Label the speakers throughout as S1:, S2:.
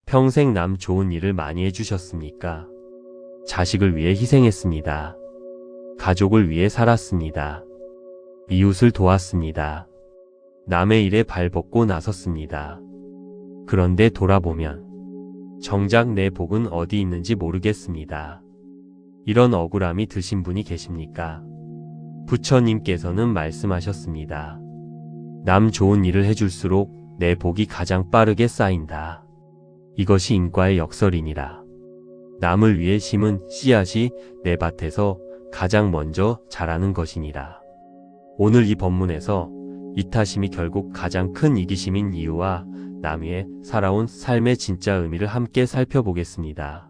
S1: 평생 남 좋은 일을 많이 해주셨습니까? 자식을 위해 희생했습니다. 가족을 위해 살았습니다. 이웃을 도왔습니다. 남의 일에 발벗고 나섰습니다. 그런데 돌아보면 정작 내 복은 어디 있는지 모르겠습니다. 이런 억울함이 드신 분이 계십니까? 부처님께서는 말씀하셨습니다. 남 좋은 일을 해줄수록 내 복이 가장 빠르게 쌓인다. 이것이 인과의 역설이니라. 남을 위해 심은 씨앗이 내 밭에서 가장 먼저 자라는 것이니라. 오늘 이 법문에서 이타심이 결국 가장 큰 이기심인 이유와 남 위에 살아온 삶의 진짜 의미를 함께 살펴보겠습니다.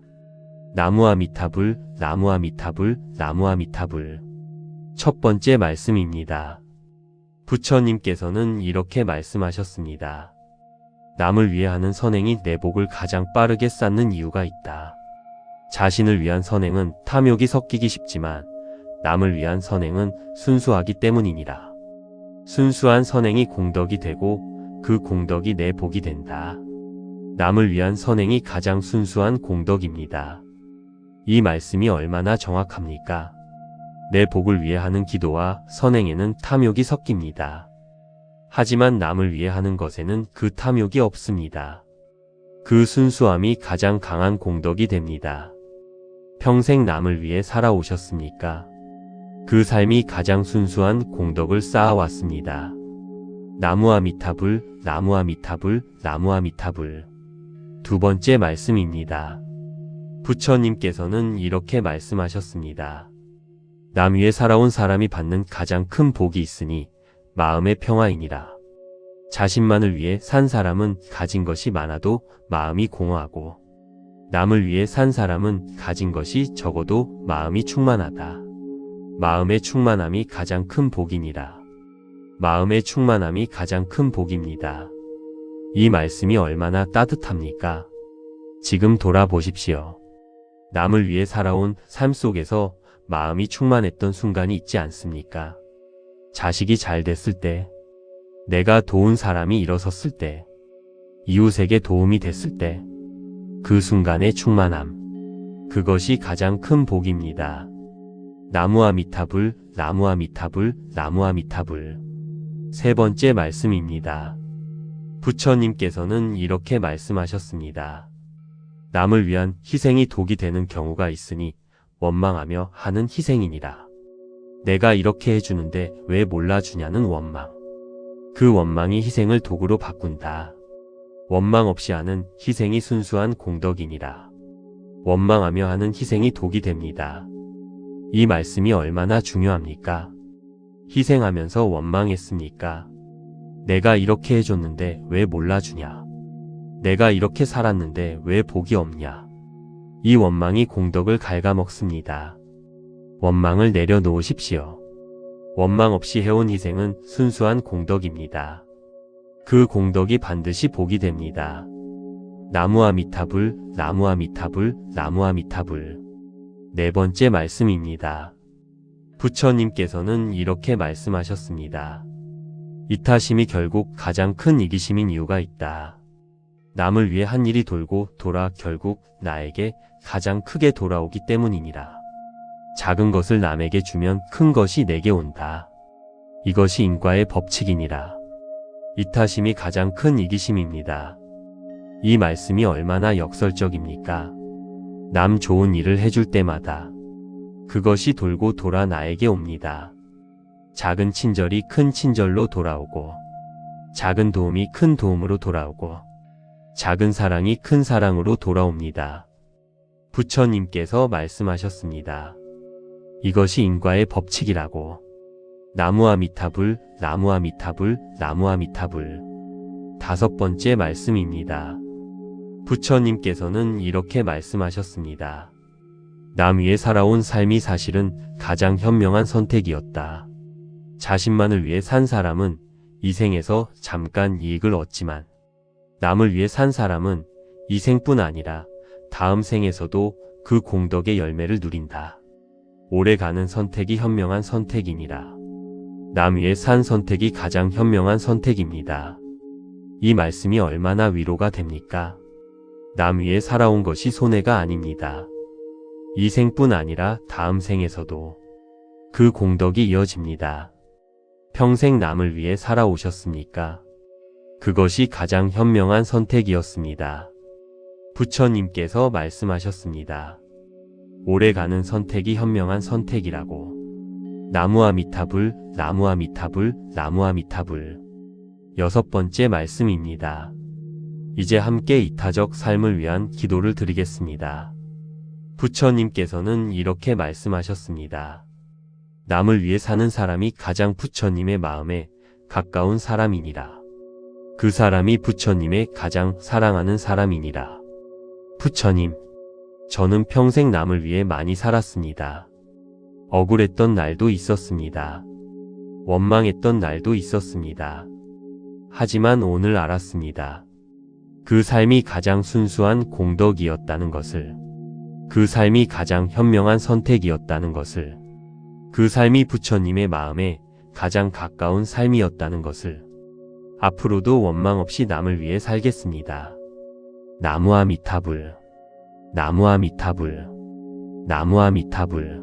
S1: 나무아미타불, 나무아미타불, 나무아미타불. 첫 번째 말씀입니다. 부처님께서는 이렇게 말씀하셨습니다. 남을 위해 하는 선행이 내 복을 가장 빠르게 쌓는 이유가 있다. 자신을 위한 선행은 탐욕이 섞이기 쉽지만 남을 위한 선행은 순수하기 때문이니라. 순수한 선행이 공덕이 되고 그 공덕이 내 복이 된다. 남을 위한 선행이 가장 순수한 공덕입니다. 이 말씀이 얼마나 정확합니까? 내 복을 위해 하는 기도와 선행에는 탐욕이 섞입니다. 하지만 남을 위해 하는 것에는 그 탐욕이 없습니다. 그 순수함이 가장 강한 공덕이 됩니다. 평생 남을 위해 살아오셨습니까? 그 삶이 가장 순수한 공덕을 쌓아왔습니다. 나무아미타불, 나무아미타불, 나무아미타불. 두 번째 말씀입니다. 부처님께서는 이렇게 말씀하셨습니다. 남 위에 살아온 사람이 받는 가장 큰 복이 있으니 마음의 평화이니라. 자신만을 위해 산 사람은 가진 것이 많아도 마음이 공허하고 남을 위해 산 사람은 가진 것이 적어도 마음이 충만하다. 마음의 충만함이 가장 큰 복이니라. 마음의 충만함이 가장 큰 복입니다. 이 말씀이 얼마나 따뜻합니까? 지금 돌아보십시오. 남을 위해 살아온 삶 속에서 마음이 충만했던 순간이 있지 않습니까? 자식이 잘 됐을 때, 내가 도운 사람이 일어섰을 때, 이웃에게 도움이 됐을 때, 그 순간의 충만함. 그것이 가장 큰 복입니다. 나무아미타불, 나무아미타불, 나무아미타불. 세 번째 말씀입니다. 부처님께서는 이렇게 말씀하셨습니다. 남을 위한 희생이 독이 되는 경우가 있으니 원망하며 하는 희생이니라. 내가 이렇게 해주는데 왜 몰라주냐는 원망. 그 원망이 희생을 독으로 바꾼다. 원망 없이 하는 희생이 순수한 공덕이니라. 원망하며 하는 희생이 독이 됩니다. 이 말씀이 얼마나 중요합니까? 희생하면서 원망했습니까? 내가 이렇게 해줬는데 왜 몰라주냐? 내가 이렇게 살았는데 왜 복이 없냐? 이 원망이 공덕을 갉아먹습니다. 원망을 내려놓으십시오. 원망 없이 해온 희생은 순수한 공덕입니다. 그 공덕이 반드시 복이 됩니다. 나무아미타불, 나무아미타불, 나무아미타불. 네 번째 말씀입니다. 부처님께서는 이렇게 말씀하셨습니다. 이타심이 결국 가장 큰 이기심인 이유가 있다. 남을 위해 한 일이 돌고 돌아 결국 나에게 가장 크게 돌아오기 때문이니라. 작은 것을 남에게 주면 큰 것이 내게 온다. 이것이 인과의 법칙이니라. 이타심이 가장 큰 이기심입니다. 이 말씀이 얼마나 역설적입니까? 남 좋은 일을 해줄 때마다 그것이 돌고 돌아 나에게 옵니다. 작은 친절이 큰 친절로 돌아오고 작은 도움이 큰 도움으로 돌아오고 작은 사랑이 큰 사랑으로 돌아옵니다. 부처님께서 말씀하셨습니다. 이것이 인과의 법칙이라고. 나무아미타불, 나무아미타불, 나무아미타불. 다섯 번째 말씀입니다. 부처님께서는 이렇게 말씀하셨습니다. 남 위에 살아온 삶이 사실은 가장 현명한 선택이었다. 자신만을 위해 산 사람은 이 생에서 잠깐 이익을 얻지만 남을 위해 산 사람은 이 생뿐 아니라 다음 생에서도 그 공덕의 열매를 누린다. 오래가는 선택이 현명한 선택이니라. 남 위해 산 선택이 가장 현명한 선택입니다. 이 말씀이 얼마나 위로가 됩니까? 남 위에 살아온 것이 손해가 아닙니다. 이 생뿐 아니라 다음 생에서도 그 공덕이 이어집니다. 평생 남을 위해 살아오셨으니까 그것이 가장 현명한 선택이었습니다. 부처님께서 말씀하셨습니다. 오래가는 선택이 현명한 선택이라고. 나무아미타불, 나무아미타불, 나무아미타불. 6번째 말씀입니다. 이제 함께 이타적 삶을 위한 기도를 드리겠습니다. 부처님께서는 이렇게 말씀하셨습니다. 남을 위해 사는 사람이 가장 부처님의 마음에 가까운 사람이니라. 그 사람이 부처님의 가장 사랑하는 사람이니라. 부처님, 저는 평생 남을 위해 많이 살았습니다. 억울했던 날도 있었습니다. 원망했던 날도 있었습니다. 하지만 오늘 알았습니다. 그 삶이 가장 순수한 공덕이었다는 것을, 그 삶이 가장 현명한 선택이었다는 것을, 그 삶이 부처님의 마음에 가장 가까운 삶이었다는 것을. 앞으로도 원망 없이 남을 위해 살겠습니다. 나무아미타불, 나무아미타불, 나무아미타불,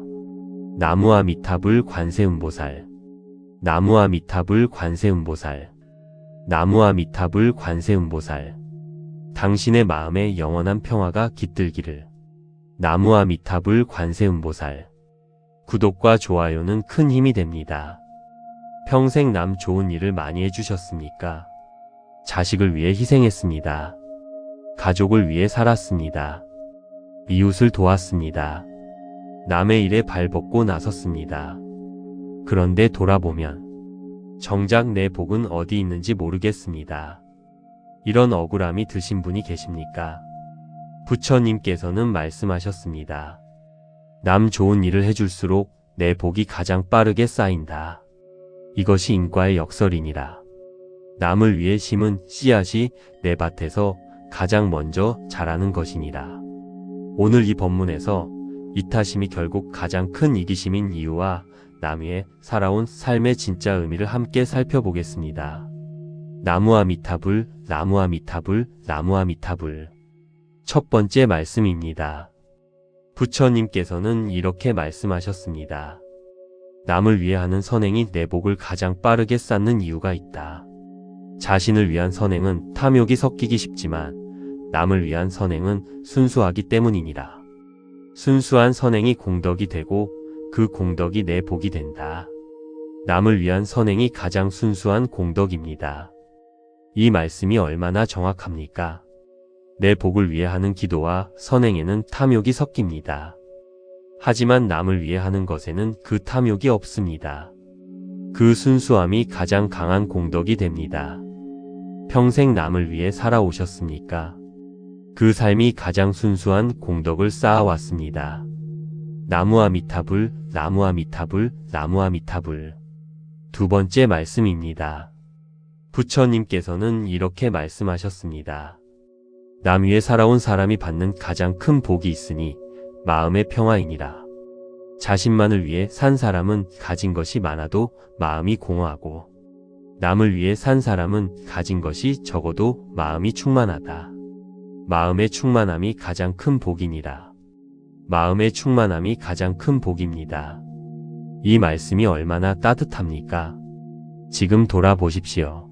S1: 나무아미타불 관세음보살, 나무아미타불 관세음보살, 나무아미타불 관세음보살. 당신의 마음에 영원한 평화가 깃들기를. 나무아미타불 관세음보살. 구독과 좋아요는 큰 힘이 됩니다. 평생 남 좋은 일을 많이 해주셨습니까? 자식을 위해 희생했습니다. 가족을 위해 살았습니다. 이웃을 도왔습니다. 남의 일에 발벗고 나섰습니다. 그런데 돌아보면 정작 내 복은 어디 있는지 모르겠습니다. 이런 억울함이 드신 분이 계십니까? 부처님께서는 말씀하셨습니다. 남 좋은 일을 해줄수록 내 복이 가장 빠르게 쌓인다. 이것이 인과의 역설이니라. 남을 위해 심은 씨앗이 내 밭에서 가장 먼저 자라는 것이니라. 오늘 이 법문에서 이타심이 결국 가장 큰 이기심인 이유와 남 위에 살아온 삶의 진짜 의미를 함께 살펴보겠습니다. 나무아미타불, 나무아미타불, 나무아미타불. 첫 번째 말씀입니다. 부처님께서는 이렇게 말씀하셨습니다. 남을 위해 하는 선행이 내 복을 가장 빠르게 쌓는 이유가 있다. 자신을 위한 선행은 탐욕이 섞이기 쉽지만 남을 위한 선행은 순수하기 때문이니라. 순수한 선행이 공덕이 되고 그 공덕이 내 복이 된다. 남을 위한 선행이 가장 순수한 공덕입니다. 이 말씀이 얼마나 정확합니까? 내 복을 위해 하는 기도와 선행에는 탐욕이 섞입니다. 하지만 남을 위해 하는 것에는 그 탐욕이 없습니다. 그 순수함이 가장 강한 공덕이 됩니다. 평생 남을 위해 살아오셨습니까? 그 삶이 가장 순수한 공덕을 쌓아왔습니다. 나무아미타불, 나무아미타불, 나무아미타불. 두 번째 말씀입니다. 부처님께서는 이렇게 말씀하셨습니다. 남 위에 살아온 사람이 받는 가장 큰 복이 있으니 마음의 평화이니라. 자신만을 위해 산 사람은 가진 것이 많아도 마음이 공허하고 남을 위해 산 사람은 가진 것이 적어도 마음이 충만하다. 마음의 충만함이 가장 큰 복이니라. 마음의 충만함이 가장 큰 복입니다. 이 말씀이 얼마나 따뜻합니까? 지금 돌아보십시오.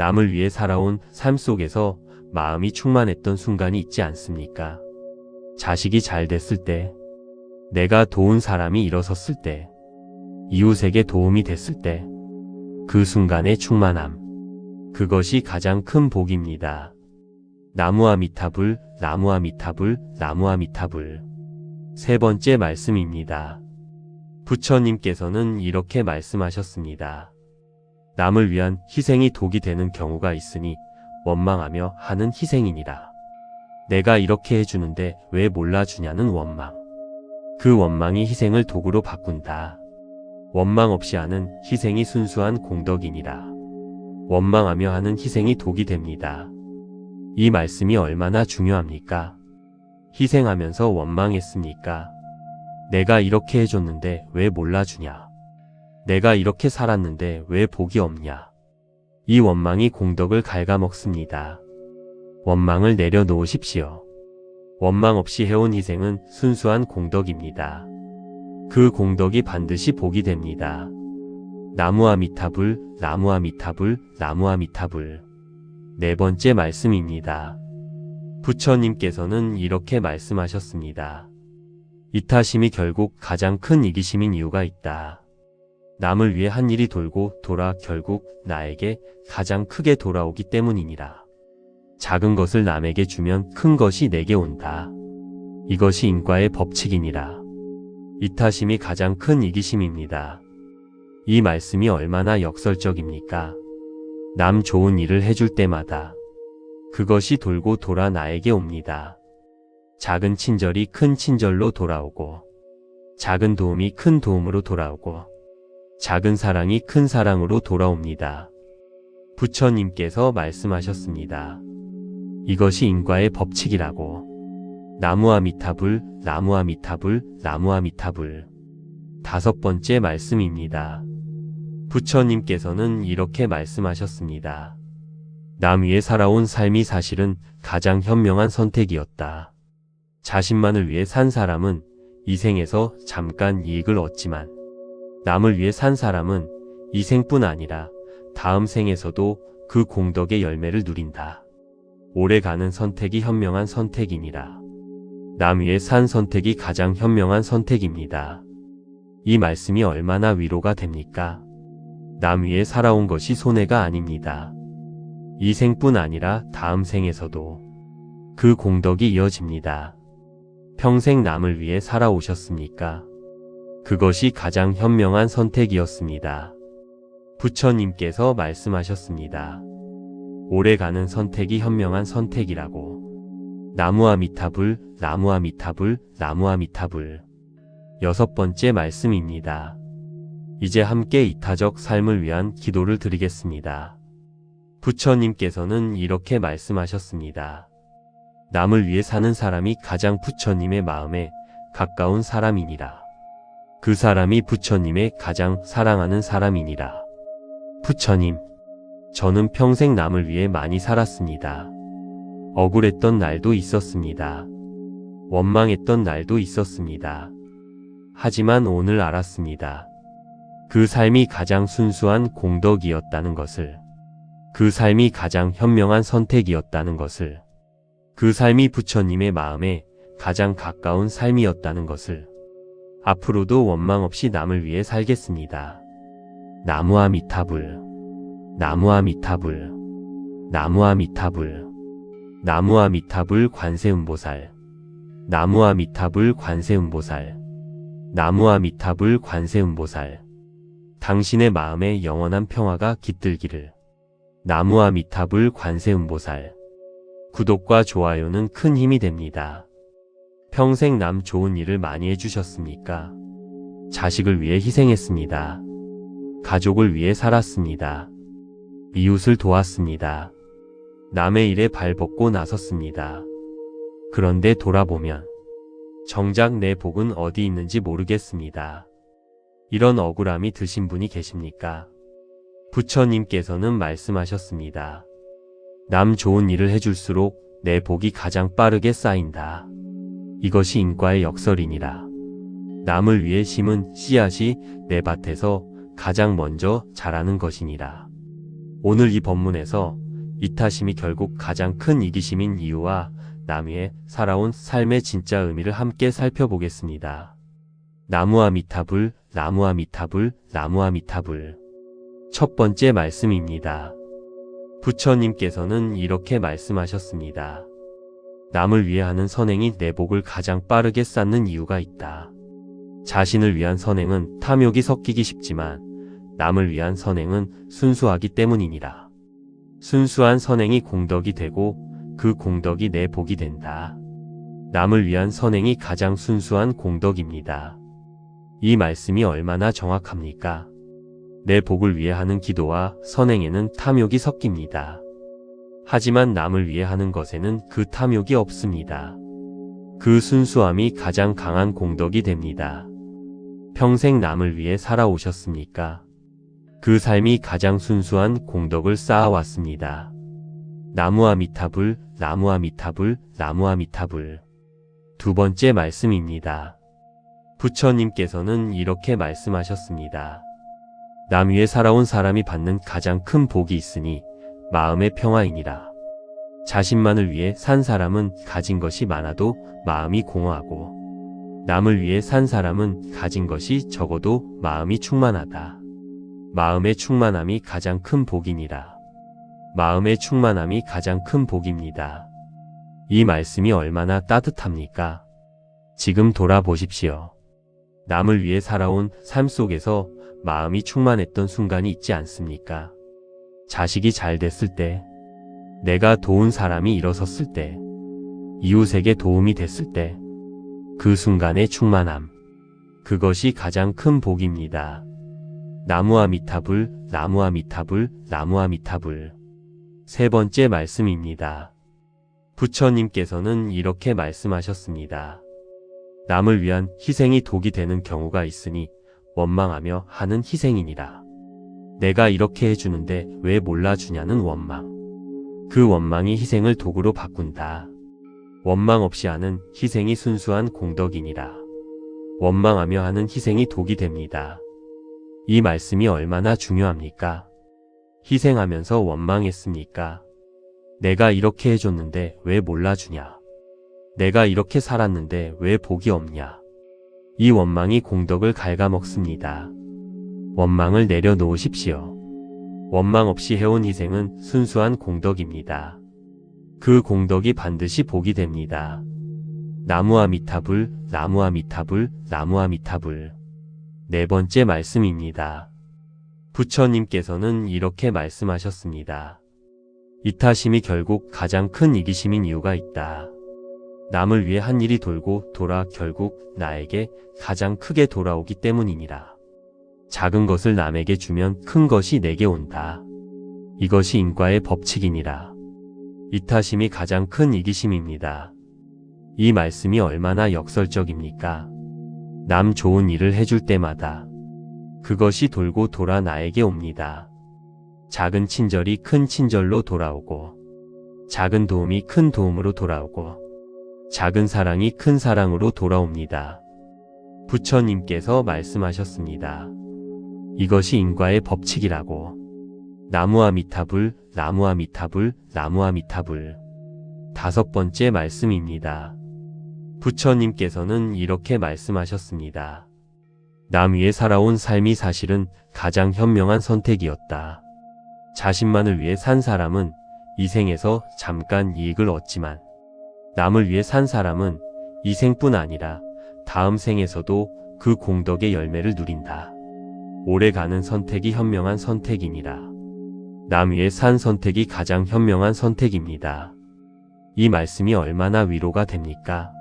S1: 남을 위해 살아온 삶 속에서 마음이 충만했던 순간이 있지 않습니까? 자식이 잘 됐을 때, 내가 도운 사람이 일어섰을 때, 이웃에게 도움이 됐을 때, 그 순간의 충만함. 그것이 가장 큰 복입니다. 나무아미타불, 나무아미타불, 나무아미타불. 세 번째 말씀입니다. 부처님께서는 이렇게 말씀하셨습니다. 남을 위한 희생이 독이 되는 경우가 있으니 원망하며 하는 희생이니라. 내가 이렇게 해주는데 왜 몰라주냐는 원망. 그 원망이 희생을 독으로 바꾼다. 원망 없이 하는 희생이 순수한 공덕이니라. 원망하며 하는 희생이 독이 됩니다. 이 말씀이 얼마나 중요합니까? 희생하면서 원망했습니까? 내가 이렇게 해줬는데 왜 몰라주냐? 내가 이렇게 살았는데 왜 복이 없냐? 이 원망이 공덕을 갉아먹습니다. 원망을 내려놓으십시오. 원망 없이 해온 희생은 순수한 공덕입니다. 그 공덕이 반드시 복이 됩니다. 나무아미타불, 나무아미타불, 나무아미타불. 네 번째 말씀입니다. 부처님께서는 이렇게 말씀하셨습니다. 이타심이 결국 가장 큰 이기심인 이유가 있다. 남을 위해 한 일이 돌고 돌아 결국 나에게 가장 크게 돌아오기 때문이니라. 작은 것을 남에게 주면 큰 것이 내게 온다. 이것이 인과의 법칙이니라. 이타심이 가장 큰 이기심입니다. 이 말씀이 얼마나 역설적입니까? 남 좋은 일을 해줄 때마다 그것이 돌고 돌아 나에게 옵니다. 작은 친절이 큰 친절로 돌아오고, 작은 도움이 큰 도움으로 돌아오고, 작은 사랑이 큰 사랑으로 돌아옵니다. 부처님께서 말씀하셨습니다. 이것이 인과의 법칙이라고. 나무아미타불, 나무아미타불, 나무아미타불. 다섯 번째 말씀입니다. 부처님께서는 이렇게 말씀하셨습니다. 남 위에 살아온 삶이 사실은 가장 현명한 선택이었다. 자신만을 위해 산 사람은 이 생에서 잠깐 이익을 얻지만, 남을 위해 산 사람은 이 생뿐 아니라 다음 생에서도 그 공덕의 열매를 누린다. 오래가는 선택이 현명한 선택이니라. 남 위해 산 선택이 가장 현명한 선택입니다. 이 말씀이 얼마나 위로가 됩니까? 남 위해 살아온 것이 손해가 아닙니다. 이 생뿐 아니라 다음 생에서도 그 공덕이 이어집니다. 평생 남을 위해 살아오셨습니까? 그것이 가장 현명한 선택이었습니다. 부처님께서 말씀하셨습니다. 오래가는 선택이 현명한 선택이라고. 나무아미타불, 나무아미타불, 나무아미타불. 여섯 번째 말씀입니다. 이제 함께 이타적 삶을 위한 기도를 드리겠습니다. 부처님께서는 이렇게 말씀하셨습니다. 남을 위해 사는 사람이 가장 부처님의 마음에 가까운 사람이니라. 그 사람이 부처님의 가장 사랑하는 사람이니라. 부처님, 저는 평생 남을 위해 많이 살았습니다. 억울했던 날도 있었습니다. 원망했던 날도 있었습니다. 하지만 오늘 알았습니다. 그 삶이 가장 순수한 공덕이었다는 것을, 그 삶이 가장 현명한 선택이었다는 것을, 그 삶이 부처님의 마음에 가장 가까운 삶이었다는 것을, 앞으로도 원망 없이 남을 위해 살겠습니다. 나무아미타불, 나무아미타불, 나무아미타불, 나무아미타불 관세음보살, 나무아미타불 관세음보살, 나무아미타불 관세음보살. 당신의 마음에 영원한 평화가 깃들기를. 나무아미타불 관세음보살. 구독과 좋아요는 큰 힘이 됩니다. 평생 남 좋은 일을 많이 해주셨습니까? 자식을 위해 희생했습니다. 가족을 위해 살았습니다. 이웃을 도왔습니다. 남의 일에 발벗고 나섰습니다. 그런데 돌아보면 정작 내 복은 어디 있는지 모르겠습니다. 이런 억울함이 드신 분이 계십니까? 부처님께서는 말씀하셨습니다. 남 좋은 일을 해줄수록 내 복이 가장 빠르게 쌓인다. 이것이 인과의 역설이니라. 남을 위해 심은 씨앗이 내 밭에서 가장 먼저 자라는 것이니라. 오늘 이 법문에서 이타심이 결국 가장 큰 이기심인 이유와 남 위에 살아온 삶의 진짜 의미를 함께 살펴보겠습니다. 나무아미타불, 나무아미타불, 나무아미타불. 첫 번째 말씀입니다. 부처님께서는 이렇게 말씀하셨습니다. 남을 위해 하는 선행이 내 복을 가장 빠르게 쌓는 이유가 있다. 자신을 위한 선행은 탐욕이 섞이기 쉽지만 남을 위한 선행은 순수하기 때문이니라. 순수한 선행이 공덕이 되고 그 공덕이 내 복이 된다. 남을 위한 선행이 가장 순수한 공덕입니다. 이 말씀이 얼마나 정확합니까? 내 복을 위해 하는 기도와 선행에는 탐욕이 섞입니다. 하지만 남을 위해 하는 것에는 그 탐욕이 없습니다. 그 순수함이 가장 강한 공덕이 됩니다. 평생 남을 위해 살아오셨습니까? 그 삶이 가장 순수한 공덕을 쌓아왔습니다. 나무아미타불, 나무아미타불, 나무아미타불. 두 번째 말씀입니다. 부처님께서는 이렇게 말씀하셨습니다. 남 위에 살아온 사람이 받는 가장 큰 복이 있으니 마음의 평화이니라. 자신만을 위해 산 사람은 가진 것이 많아도 마음이 공허하고, 남을 위해 산 사람은 가진 것이 적어도 마음이 충만하다. 마음의 충만함이 가장 큰 복이니라. 마음의 충만함이 가장 큰 복입니다. 이 말씀이 얼마나 따뜻합니까? 지금 돌아보십시오. 남을 위해 살아온 삶 속에서 마음이 충만했던 순간이 있지 않습니까? 자식이 잘 됐을 때, 내가 도운 사람이 일어섰을 때, 이웃에게 도움이 됐을 때, 그 순간의 충만함. 그것이 가장 큰 복입니다. 나무아미타불, 나무아미타불, 나무아미타불. 세 번째 말씀입니다. 부처님께서는 이렇게 말씀하셨습니다. 남을 위한 희생이 독이 되는 경우가 있으니 원망하며 하는 희생이니라. 내가 이렇게 해주는데 왜 몰라주냐는 원망. 그 원망이 희생을 독으로 바꾼다. 원망 없이 하는 희생이 순수한 공덕이니라. 원망하며 하는 희생이 독이 됩니다. 이 말씀이 얼마나 중요합니까? 희생하면서 원망했습니까? 내가 이렇게 해줬는데 왜 몰라주냐? 내가 이렇게 살았는데 왜 복이 없냐? 이 원망이 공덕을 갉아먹습니다. 원망을 내려놓으십시오. 원망 없이 해온 희생은 순수한 공덕입니다. 그 공덕이 반드시 복이 됩니다. 나무아미타불, 나무아미타불, 나무아미타불. 네 번째 말씀입니다. 부처님께서는 이렇게 말씀하셨습니다. 이타심이 결국 가장 큰 이기심인 이유가 있다. 남을 위해 한 일이 돌고 돌아 결국 나에게 가장 크게 돌아오기 때문이니라. 작은 것을 남에게 주면 큰 것이 내게 온다. 이것이 인과의 법칙이니라. 이타심이 가장 큰 이기심입니다. 이 말씀이 얼마나 역설적입니까? 남 좋은 일을 해줄 때마다 그것이 돌고 돌아 나에게 옵니다. 작은 친절이 큰 친절로 돌아오고, 작은 도움이 큰 도움으로 돌아오고, 작은 사랑이 큰 사랑으로 돌아옵니다. 부처님께서 말씀하셨습니다. 이것이 인과의 법칙이라고. 나무아미타불, 나무아미타불, 나무아미타불. 다섯 번째 말씀입니다. 부처님께서는 이렇게 말씀하셨습니다. 남 위에 살아온 삶이 사실은 가장 현명한 선택이었다. 자신만을 위해 산 사람은 이 생에서 잠깐 이익을 얻지만, 남을 위해 산 사람은 이 생뿐 아니라 다음 생에서도 그 공덕의 열매를 누린다. 오래가는 선택이 현명한 선택이니라. 남 위해 산 선택이 가장 현명한 선택입니다. 이 말씀이 얼마나 위로가 됩니까?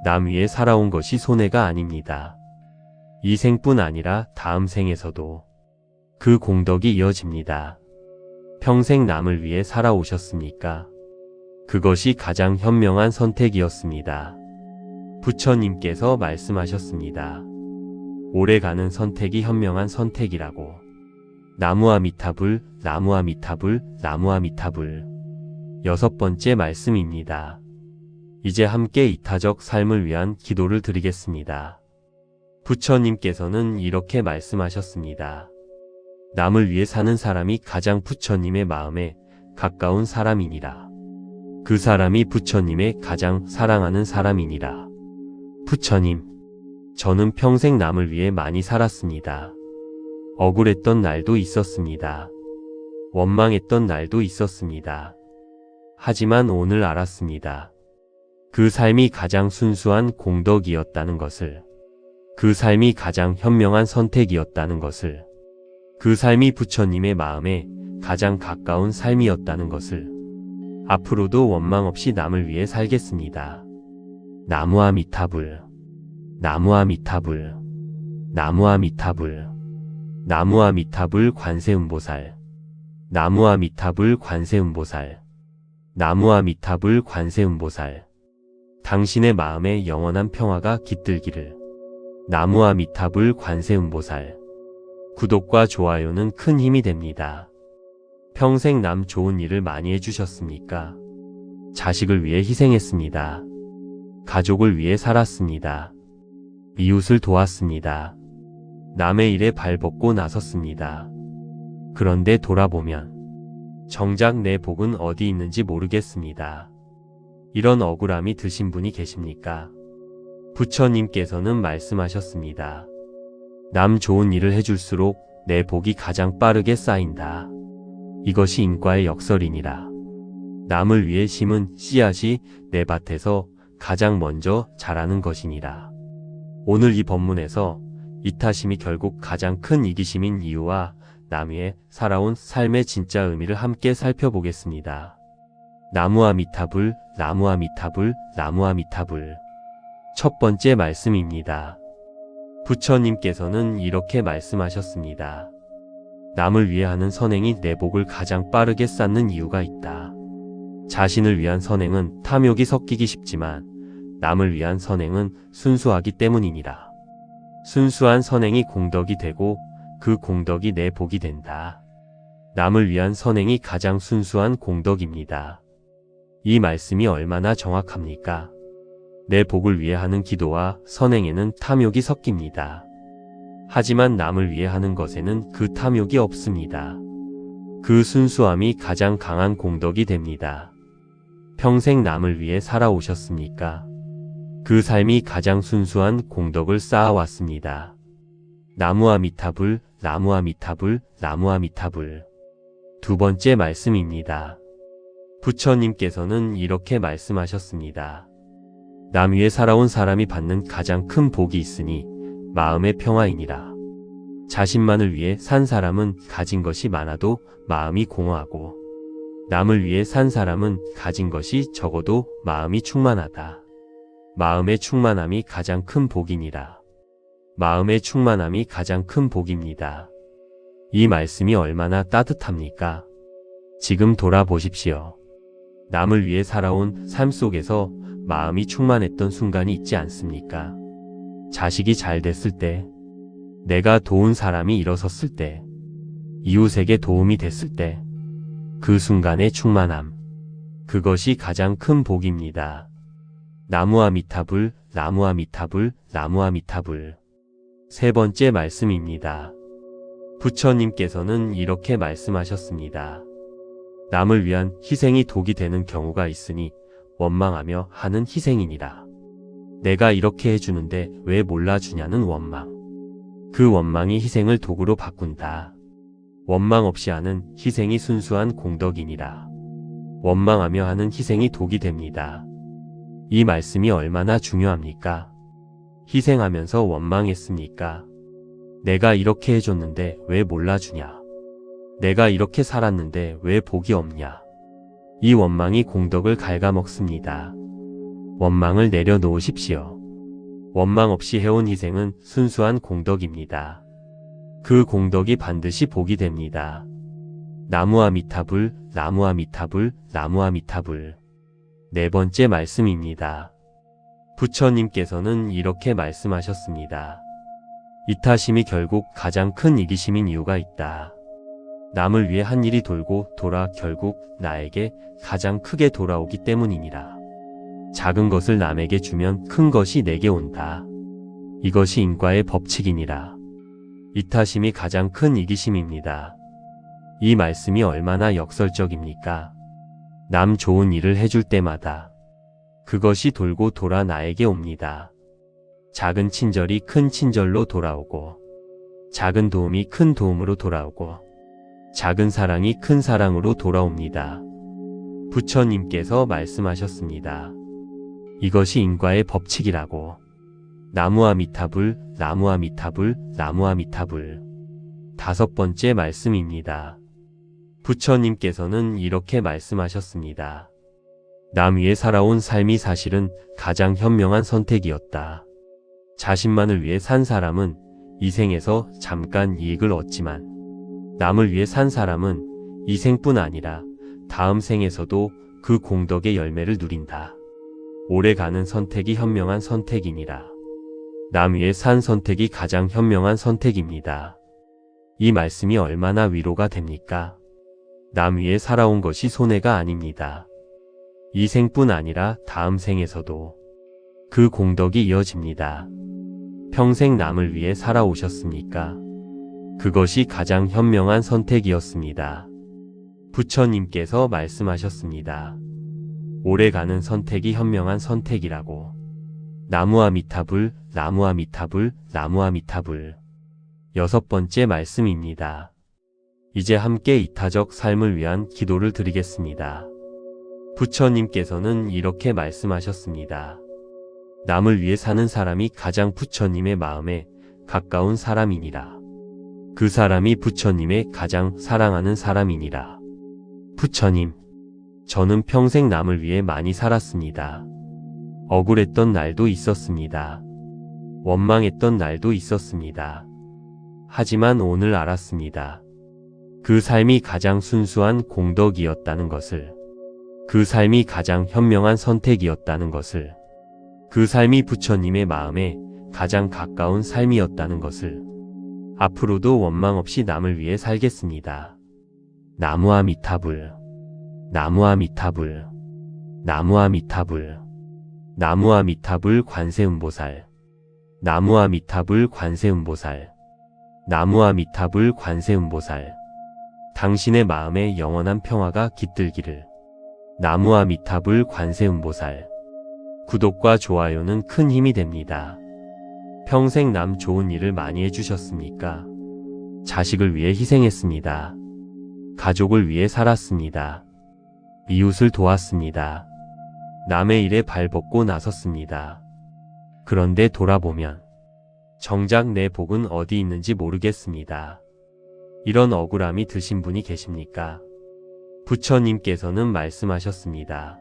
S1: 남 위해 살아온 것이 손해가 아닙니다. 이 생뿐 아니라 다음 생에서도 그 공덕이 이어집니다. 평생 남을 위해 살아오셨습니까? 그것이 가장 현명한 선택이었습니다. 부처님께서 말씀하셨습니다. 오래가는 선택이 현명한 선택이라고. 나무아미타불, 나무아미타불, 나무아미타불. 여섯 번째 말씀입니다. 이제 함께 이타적 삶을 위한 기도를 드리겠습니다. 부처님께서는 이렇게 말씀하셨습니다. 남을 위해 사는 사람이 가장 부처님의 마음에 가까운 사람이니라. 그 사람이 부처님의 가장 사랑하는 사람이니라. 부처님, 저는 평생 남을 위해 많이 살았습니다. 억울했던 날도 있었습니다. 원망했던 날도 있었습니다. 하지만 오늘 알았습니다. 그 삶이 가장 순수한 공덕이었다는 것을, 그 삶이 가장 현명한 선택이었다는 것을, 그 삶이 부처님의 마음에 가장 가까운 삶이었다는 것을, 앞으로도 원망 없이 남을 위해 살겠습니다. 나무아미타불, 나무아미타불, 나무아미타불, 나무아미타불 관세음보살, 나무아미타불 관세음보살, 나무아미타불 관세음보살. 당신의 마음에 영원한 평화가 깃들기를. 나무아미타불 관세음보살. 구독과 좋아요는 큰 힘이 됩니다. 평생 남 좋은 일을 많이 해주셨습니까? 자식을 위해 희생했습니다. 가족을 위해 살았습니다. 이웃을 도왔습니다. 남의 일에 발벗고 나섰습니다. 그런데 돌아보면 정작 내 복은 어디 있는지 모르겠습니다. 이런 억울함이 드신 분이 계십니까? 부처님께서는 말씀하셨습니다. 남 좋은 일을 해줄수록 내 복이 가장 빠르게 쌓인다. 이것이 인과의 역설이니라. 남을 위해 심은 씨앗이 내 밭에서 가장 먼저 자라는 것이니라. 오늘 이 법문에서 이타심이 결국 가장 큰 이기심인 이유와 남 위에 살아온 삶의 진짜 의미를 함께 살펴보겠습니다. 나무아미타불, 나무아미타불, 나무아미타불. 첫 번째 말씀입니다. 부처님께서는 이렇게 말씀하셨습니다. 남을 위해 하는 선행이 내 복을 가장 빠르게 쌓는 이유가 있다. 자신을 위한 선행은 탐욕이 섞이기 쉽지만 남을 위한 선행은 순수하기 때문이니라. 순수한 선행이 공덕이 되고 그 공덕이 내 복이 된다. 남을 위한 선행이 가장 순수한 공덕입니다. 이 말씀이 얼마나 정확합니까? 내 복을 위해 하는 기도와 선행에는 탐욕이 섞입니다. 하지만 남을 위해 하는 것에는 그 탐욕이 없습니다. 그 순수함이 가장 강한 공덕이 됩니다. 평생 남을 위해 살아오셨습니까? 그 삶이 가장 순수한 공덕을 쌓아왔습니다. 나무아미타불, 나무아미타불, 나무아미타불. 두 번째 말씀입니다. 부처님께서는 이렇게 말씀하셨습니다. 남 위에 살아온 사람이 받는 가장 큰 복이 있으니 마음의 평화이니라. 자신만을 위해 산 사람은 가진 것이 많아도 마음이 공허하고 남을 위해 산 사람은 가진 것이 적어도 마음이 충만하다. 마음의 충만함이 가장 큰 복이니라. 마음의 충만함이 가장 큰 복입니다. 이 말씀이 얼마나 따뜻합니까? 지금 돌아보십시오. 남을 위해 살아온 삶 속에서 마음이 충만했던 순간이 있지 않습니까? 자식이 잘 됐을 때, 내가 도운 사람이 일어섰을 때, 이웃에게 도움이 됐을 때, 그 순간의 충만함. 그것이 가장 큰 복입니다. 나무아미타불, 나무아미타불, 나무아미타불. 세 번째 말씀입니다. 부처님께서는 이렇게 말씀하셨습니다. 남을 위한 희생이 독이 되는 경우가 있으니 원망하며 하는 희생이니라. 내가 이렇게 해주는데 왜 몰라주냐는 원망. 그 원망이 희생을 독으로 바꾼다. 원망 없이 하는 희생이 순수한 공덕이니라. 원망하며 하는 희생이 독이 됩니다. 이 말씀이 얼마나 중요합니까? 희생하면서 원망했습니까? 내가 이렇게 해줬는데 왜 몰라주냐? 내가 이렇게 살았는데 왜 복이 없냐? 이 원망이 공덕을 갉아먹습니다. 원망을 내려놓으십시오. 원망 없이 해온 희생은 순수한 공덕입니다. 그 공덕이 반드시 복이 됩니다. 나무아미타불, 나무아미타불, 나무아미타불. 네 번째 말씀입니다. 부처님께서는 이렇게 말씀하셨습니다. 이타심이 결국 가장 큰 이기심인 이유가 있다. 남을 위해 한 일이 돌고 돌아 결국 나에게 가장 크게 돌아오기 때문이니라. 작은 것을 남에게 주면 큰 것이 내게 온다. 이것이 인과의 법칙이니라. 이타심이 가장 큰 이기심입니다. 이 말씀이 얼마나 역설적입니까? 남 좋은 일을 해줄 때마다 그것이 돌고 돌아 나에게 옵니다. 작은 친절이 큰 친절로 돌아오고, 작은 도움이 큰 도움으로 돌아오고, 작은 사랑이 큰 사랑으로 돌아옵니다. 부처님께서 말씀하셨습니다. 이것이 인과의 법칙이라고. 나무아미타불, 나무아미타불, 나무아미타불. 다섯 번째 말씀입니다. 부처님께서는 이렇게 말씀하셨습니다. 남 위에 살아온 삶이 사실은 가장 현명한 선택이었다. 자신만을 위해 산 사람은 이 생에서 잠깐 이익을 얻지만 남을 위해 산 사람은 이 생뿐 아니라 다음 생에서도 그 공덕의 열매를 누린다. 오래가는 선택이 현명한 선택이니라. 남 위해 산 선택이 가장 현명한 선택입니다. 이 말씀이 얼마나 위로가 됩니까? 남 위해 살아온 것이 손해가 아닙니다. 이 생뿐 아니라 다음 생에서도 그 공덕이 이어집니다. 평생 남을 위해 살아오셨습니까? 그것이 가장 현명한 선택이었습니다. 부처님께서 말씀하셨습니다. 오래가는 선택이 현명한 선택이라고. 나무아미타불, 나무아미타불, 나무아미타불. 6번째 말씀입니다. 이제 함께 이타적 삶을 위한 기도를 드리겠습니다. 부처님께서는 이렇게 말씀하셨습니다. 남을 위해 사는 사람이 가장 부처님의 마음에 가까운 사람이니라. 그 사람이 부처님의 가장 사랑하는 사람이니라. 부처님, 저는 평생 남을 위해 많이 살았습니다. 억울했던 날도 있었습니다. 원망했던 날도 있었습니다. 하지만 오늘 알았습니다. 그 삶이 가장 순수한 공덕이었다는 것을, 그 삶이 가장 현명한 선택이었다는 것을, 그 삶이 부처님의 마음에 가장 가까운 삶이었다는 것을. 앞으로도 원망 없이 남을 위해 살겠습니다. 나무아미타불, 나무아미타불, 나무아미타불, 나무아미타불 관세음보살, 나무아미타불 관세음보살, 나무아미타불 관세음보살. 당신의 마음에 영원한 평화가 깃들기를. 나무아미타불 관세음보살. 구독과 좋아요는 큰 힘이 됩니다. 평생 남 좋은 일을 많이 해주셨습니까? 자식을 위해 희생했습니다. 가족을 위해 살았습니다. 이웃을 도왔습니다. 남의 일에 발벗고 나섰습니다. 그런데 돌아보면 정작 내 복은 어디 있는지 모르겠습니다. 이런 억울함이 드신 분이 계십니까? 부처님께서는 말씀하셨습니다.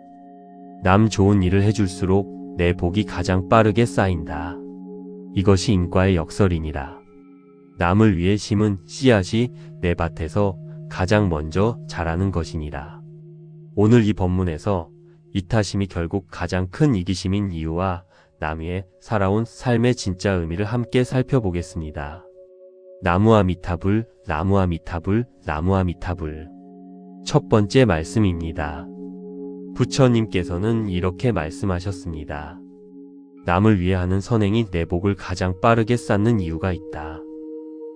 S1: 남 좋은 일을 해줄수록 내 복이 가장 빠르게 쌓인다. 이것이 인과의 역설이니라. 남을 위해 심은 씨앗이 내 밭에서 가장 먼저 자라는 것이니라. 오늘 이 법문에서 이타심이 결국 가장 큰 이기심인 이유와 남 위해 살아온 삶의 진짜 의미를 함께 살펴보겠습니다. 나무아미타불, 나무아미타불, 나무아미타불. 첫 번째 말씀입니다. 부처님께서는 이렇게 말씀하셨습니다. 남을 위해 하는 선행이 내 복을 가장 빠르게 쌓는 이유가 있다.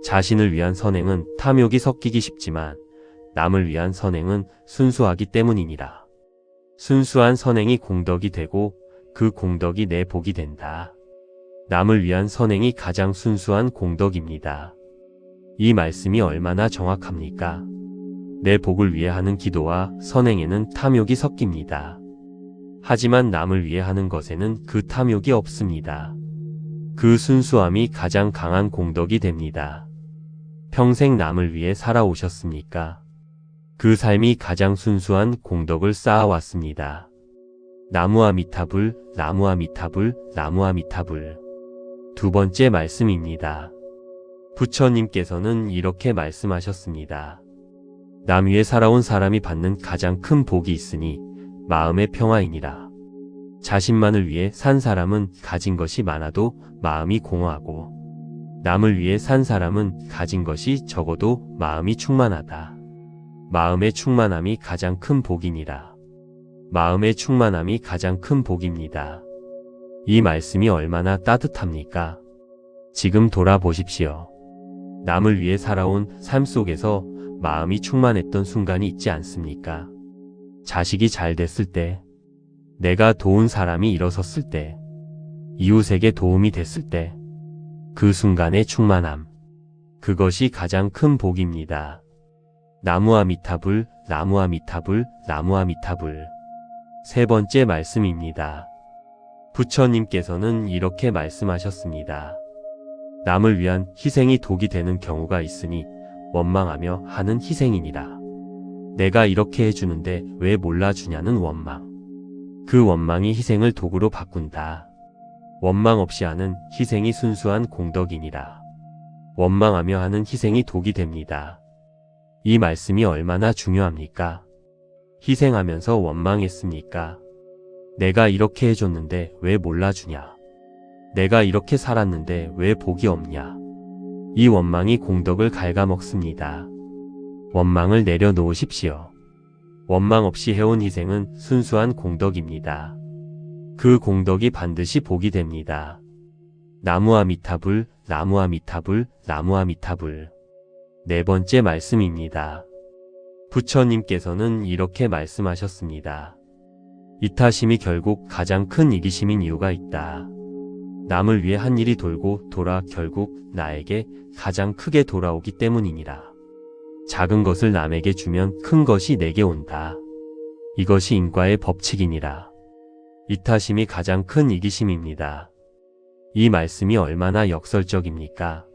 S1: 자신을 위한 선행은 탐욕이 섞이기 쉽지만 남을 위한 선행은 순수하기 때문이니라. 순수한 선행이 공덕이 되고 그 공덕이 내 복이 된다. 남을 위한 선행이 가장 순수한 공덕입니다. 이 말씀이 얼마나 정확합니까? 내 복을 위해 하는 기도와 선행에는 탐욕이 섞입니다. 하지만 남을 위해 하는 것에는 그 탐욕이 없습니다. 그 순수함이 가장 강한 공덕이 됩니다. 평생 남을 위해 살아오셨습니까? 그 삶이 가장 순수한 공덕을 쌓아왔습니다. 나무아미타불, 나무아미타불, 나무아미타불. 두 번째 말씀입니다. 부처님께서는 이렇게 말씀하셨습니다. 남 위에 살아온 사람이 받는 가장 큰 복이 있으니 마음의 평화이니라. 자신만을 위해 산 사람은 가진 것이 많아도 마음이 공허하고 남을 위해 산 사람은 가진 것이 적어도 마음이 충만하다. 마음의 충만함이 가장 큰 복이니라. 마음의 충만함이 가장 큰 복입니다. 이 말씀이 얼마나 따뜻합니까? 지금 돌아보십시오. 남을 위해 살아온 삶 속에서 마음이 충만했던 순간이 있지 않습니까? 자식이 잘 됐을 때, 내가 도운 사람이 일어섰을 때, 이웃에게 도움이 됐을 때, 그 순간의 충만함. 그것이 가장 큰 복입니다. 나무아미타불, 나무아미타불, 나무아미타불. 세 번째 말씀입니다. 부처님께서는 이렇게 말씀하셨습니다. 남을 위한 희생이 독이 되는 경우가 있으니 원망하며 하는 희생이니라. 내가 이렇게 해주는데 왜 몰라주냐는 원망. 그 원망이 희생을 독으로 바꾼다. 원망 없이 하는 희생이 순수한 공덕이니라. 원망하며 하는 희생이 독이 됩니다. 이 말씀이 얼마나 중요합니까? 희생하면서 원망했습니까? 내가 이렇게 해줬는데 왜 몰라주냐? 내가 이렇게 살았는데 왜 복이 없냐? 이 원망이 공덕을 갉아먹습니다. 원망을 내려놓으십시오. 원망 없이 해온 희생은 순수한 공덕입니다. 그 공덕이 반드시 복이 됩니다. 나무아미타불, 나무아미타불, 나무아미타불. 네 번째 말씀입니다. 부처님께서는 이렇게 말씀하셨습니다. 이타심이 결국 가장 큰 이기심인 이유가 있다. 남을 위해 한 일이 돌고 돌아 결국 나에게 가장 크게 돌아오기 때문이니라. 작은 것을 남에게 주면 큰 것이 내게 온다. 이것이 인과의 법칙이니라. 이타심이 가장 큰 이기심입니다. 이 말씀이 얼마나 역설적입니까?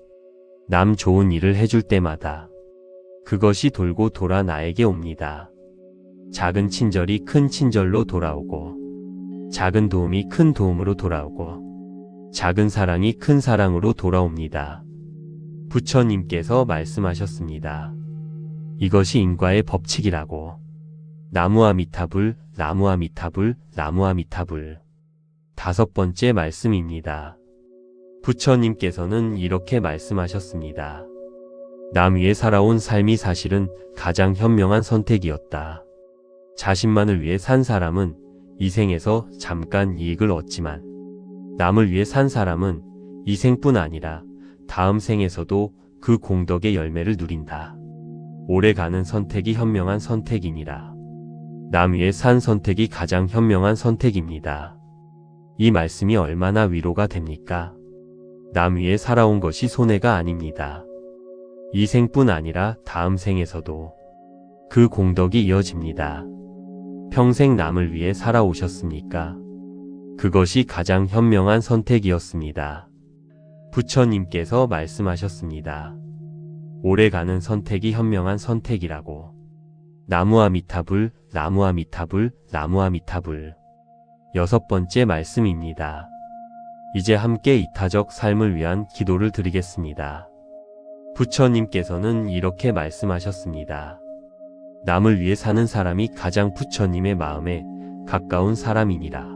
S1: 남 좋은 일을 해줄 때마다 그것이 돌고 돌아 나에게 옵니다. 작은 친절이 큰 친절로 돌아오고, 작은 도움이 큰 도움으로 돌아오고, 작은 사랑이 큰 사랑으로 돌아옵니다. 부처님께서 말씀하셨습니다. 이것이 인과의 법칙이라고. 나무아미타불, 나무아미타불, 나무아미타불. 다섯 번째 말씀입니다. 부처님께서는 이렇게 말씀하셨습니다. 남 위에 살아온 삶이 사실은 가장 현명한 선택이었다. 자신만을 위해 산 사람은 이 생에서 잠깐 이익을 얻지만, 남을 위해 산 사람은 이 생뿐 아니라 다음 생에서도 그 공덕의 열매를 누린다. 오래가는 선택이 현명한 선택이니라. 남 위해 산 선택이 가장 현명한 선택입니다. 이 말씀이 얼마나 위로가 됩니까? 남 위해 살아온 것이 손해가 아닙니다. 이 생뿐 아니라 다음 생에서도 그 공덕이 이어집니다. 평생 남을 위해 살아오셨습니까? 그것이 가장 현명한 선택이었습니다. 부처님께서 말씀하셨습니다. 오래가는 선택이 현명한 선택이라고. 나무아미타불, 나무아미타불, 나무아미타불. 여섯 번째 말씀입니다. 이제 함께 이타적 삶을 위한 기도를 드리겠습니다. 부처님께서는 이렇게 말씀하셨습니다. 남을 위해 사는 사람이 가장 부처님의 마음에 가까운 사람이니라.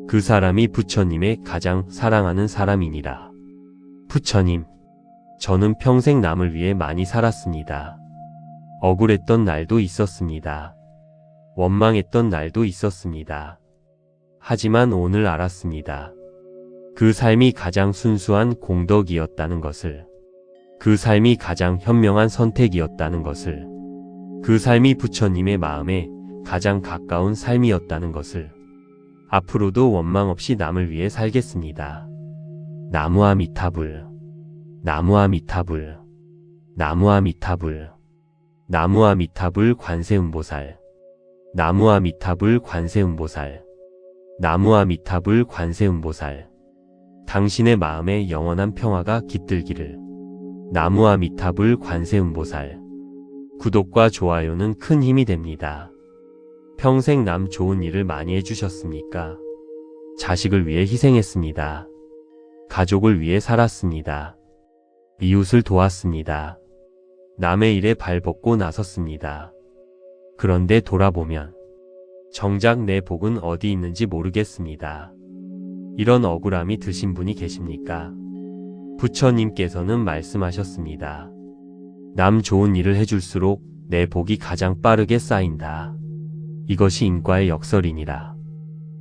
S1: 그 사람이 부처님의 가장 사랑하는 사람이니라. 부처님, 저는 평생 남을 위해 많이 살았습니다. 억울했던 날도 있었습니다. 원망했던 날도 있었습니다. 하지만 오늘 알았습니다. 그 삶이 가장 순수한 공덕이었다는 것을, 그 삶이 가장 현명한 선택이었다는 것을, 그 삶이 부처님의 마음에 가장 가까운 삶이었다는 것을. 앞으로도 원망 없이 남을 위해 살겠습니다. 나무아미타불, 나무아미타불, 나무아미타불, 나무아미타불 관세음보살, 나무아미타불 관세음보살, 나무아미타불 관세음보살. 당신의 마음에 영원한 평화가 깃들기를. 나무아미타불 관세음보살. 구독과 좋아요는 큰 힘이 됩니다. 평생 남 좋은 일을 많이 해주셨습니까? 자식을 위해 희생했습니다. 가족을 위해 살았습니다. 이웃을 도왔습니다. 남의 일에 발벗고 나섰습니다. 그런데 돌아보면 정작 내 복은 어디 있는지 모르겠습니다. 이런 억울함이 드신 분이 계십니까? 부처님께서는 말씀하셨습니다. 남 좋은 일을 해줄수록 내 복이 가장 빠르게 쌓인다. 이것이 인과의 역설이니라.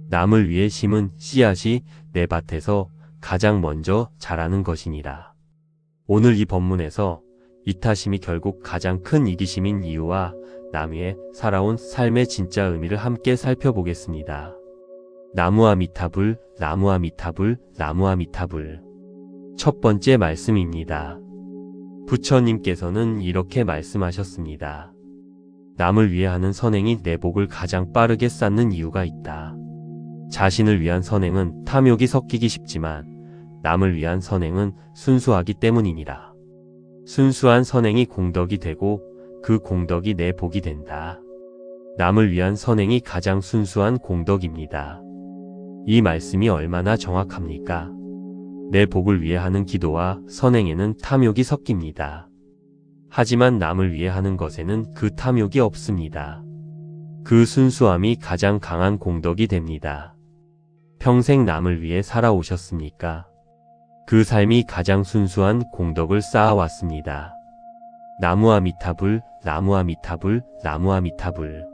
S1: 남을 위해 심은 씨앗이 내 밭에서 가장 먼저 자라는 것이니라. 오늘 이 법문에서 이타심이 결국 가장 큰 이기심인 이유와 남 위에 살아온 삶의 진짜 의미를 함께 살펴보겠습니다. 나무아미타불, 나무아미타불, 나무아미타불. 첫 번째 말씀입니다. 부처님께서는 이렇게 말씀하셨습니다. 남을 위해 하는 선행이 내 복을 가장 빠르게 쌓는 이유가 있다. 자신을 위한 선행은 탐욕이 섞이기 쉽지만 남을 위한 선행은 순수하기 때문이니라. 순수한 선행이 공덕이 되고 그 공덕이 내 복이 된다. 남을 위한 선행이 가장 순수한 공덕입니다. 이 말씀이 얼마나 정확합니까? 내 복을 위해 하는 기도와 선행에는 탐욕이 섞입니다. 하지만 남을 위해 하는 것에는 그 탐욕이 없습니다. 그 순수함이 가장 강한 공덕이 됩니다. 평생 남을 위해 살아오셨습니까? 그 삶이 가장 순수한 공덕을 쌓아왔습니다. 나무아미타불, 나무아미타불, 나무아미타불.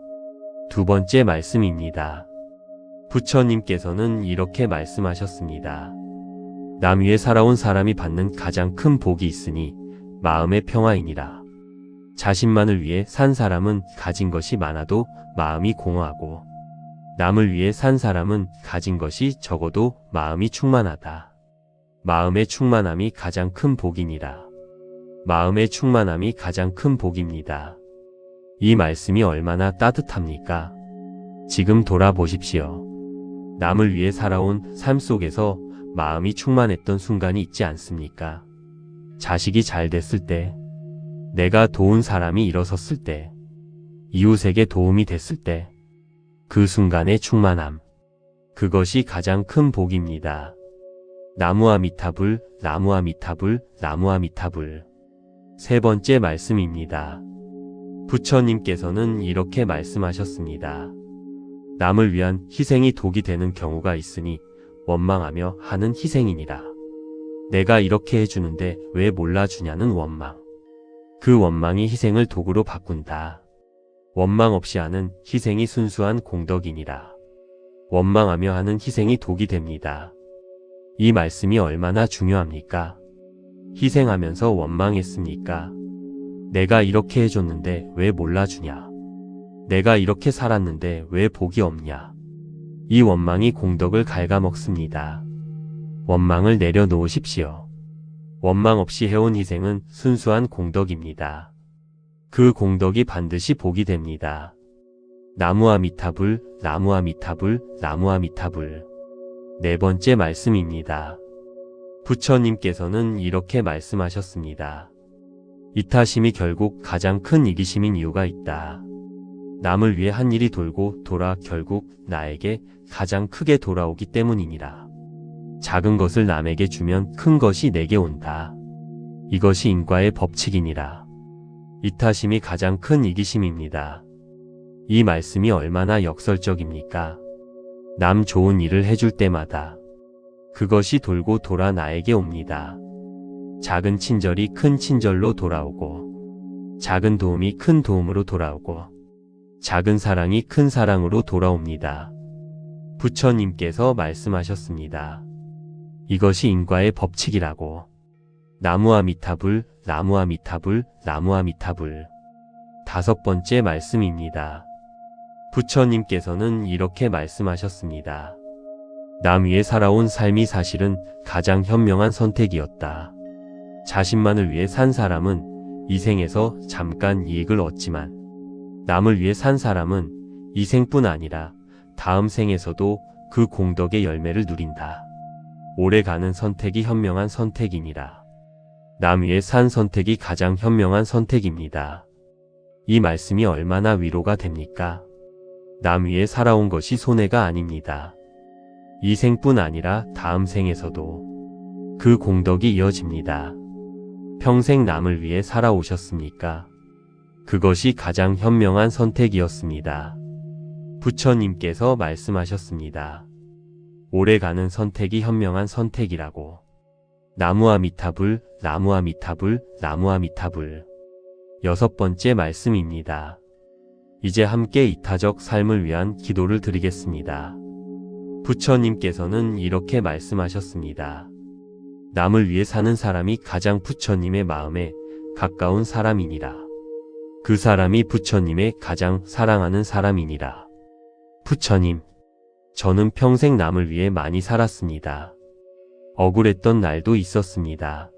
S1: 두 번째 말씀입니다. 부처님께서는 이렇게 말씀하셨습니다. 남 위에 살아온 사람이 받는 가장 큰 복이 있으니 마음의 평화이니라. 자신만을 위해 산 사람은 가진 것이 많아도 마음이 공허하고, 남을 위해 산 사람은 가진 것이 적어도 마음이 충만하다. 마음의 충만함이 가장 큰 복이니라. 마음의 충만함이 가장 큰 복입니다. 이 말씀이 얼마나 따뜻합니까? 지금 돌아보십시오. 남을 위해 살아온 삶 속에서 마음이 충만했던 순간이 있지 않습니까? 자식이 잘 됐을 때, 내가 도운 사람이 일어섰을 때, 이웃에게 도움이 됐을 때, 그 순간의 충만함. 그것이 가장 큰 복입니다. 나무아미타불, 나무아미타불, 나무아미타불. 세 번째 말씀입니다. 부처님께서는 이렇게 말씀하셨습니다. 남을 위한 희생이 독이 되는 경우가 있으니 원망하며 하는 희생이니라. 내가 이렇게 해주는데 왜 몰라주냐는 원망. 그 원망이 희생을 독으로 바꾼다. 원망 없이 하는 희생이 순수한 공덕이니라. 원망하며 하는 희생이 독이 됩니다. 이 말씀이 얼마나 중요합니까? 희생하면서 원망했습니까? 내가 이렇게 해줬는데 왜 몰라주냐? 내가 이렇게 살았는데 왜 복이 없냐? 이 원망이 공덕을 갉아먹습니다. 원망을 내려놓으십시오. 원망 없이 해온 희생은 순수한 공덕입니다. 그 공덕이 반드시 복이 됩니다. 나무아미타불, 나무아미타불, 나무아미타불. 네 번째 말씀입니다. 부처님께서는 이렇게 말씀하셨습니다. 이타심이 결국 가장 큰 이기심인 이유가 있다. 남을 위해 한 일이 돌고 돌아 결국 나에게 가장 크게 돌아오기 때문이니라. 작은 것을 남에게 주면 큰 것이 내게 온다. 이것이 인과의 법칙이니라. 이타심이 가장 큰 이기심입니다. 이 말씀이 얼마나 역설적입니까? 남 좋은 일을 해줄 때마다 그것이 돌고 돌아 나에게 옵니다. 작은 친절이 큰 친절로 돌아오고, 작은 도움이 큰 도움으로 돌아오고, 작은 사랑이 큰 사랑으로 돌아옵니다. 부처님께서 말씀하셨습니다. 이것이 인과의 법칙이라고. 나무아미타불, 나무아미타불, 나무아미타불. 다섯 번째 말씀입니다. 부처님께서는 이렇게 말씀하셨습니다. 남 위에 살아온 삶이 사실은 가장 현명한 선택이었다. 자신만을 위해 산 사람은 이 생에서 잠깐 이익을 얻지만, 남을 위해 산 사람은 이 생뿐 아니라 다음 생에서도 그 공덕의 열매를 누린다. 오래가는 선택이 현명한 선택이니라. 남 위에 산 선택이 가장 현명한 선택입니다. 이 말씀이 얼마나 위로가 됩니까? 남 위에 살아온 것이 손해가 아닙니다. 이 생뿐 아니라 다음 생에서도 그 공덕이 이어집니다. 평생 남을 위해 살아오셨습니까? 그것이 가장 현명한 선택이었습니다. 부처님께서 말씀하셨습니다. 오래가는 선택이 현명한 선택이라고. 나무아미타불, 나무아미타불, 나무아미타불. 여섯 번째 말씀입니다. 이제 함께 이타적 삶을 위한 기도를 드리겠습니다. 부처님께서는 이렇게 말씀하셨습니다. 남을 위해 사는 사람이 가장 부처님의 마음에 가까운 사람이니라. 그 사람이 부처님의 가장 사랑하는 사람이니라. 부처님, 저는 평생 남을 위해 많이 살았습니다. 억울했던 날도 있었습니다.